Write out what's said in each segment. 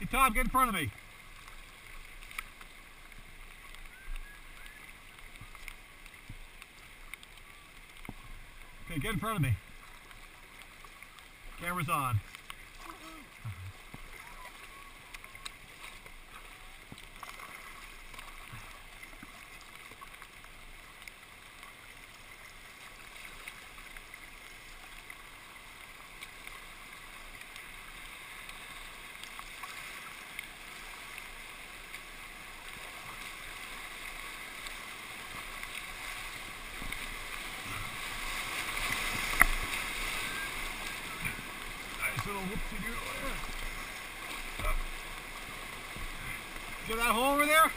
Hey, Tom, get in front of me. Okay, get in front of me. Camera's on. Nice little whoopsie-doodle there. See that hole over there?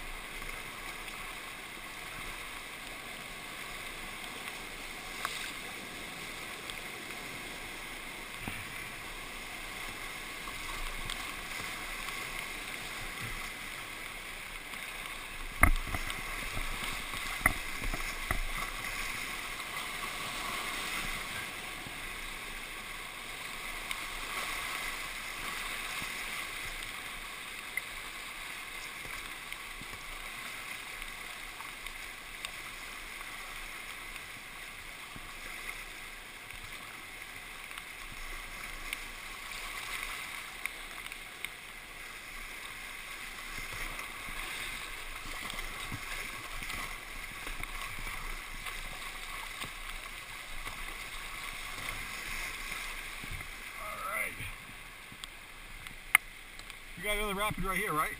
You got another rapid right here, right?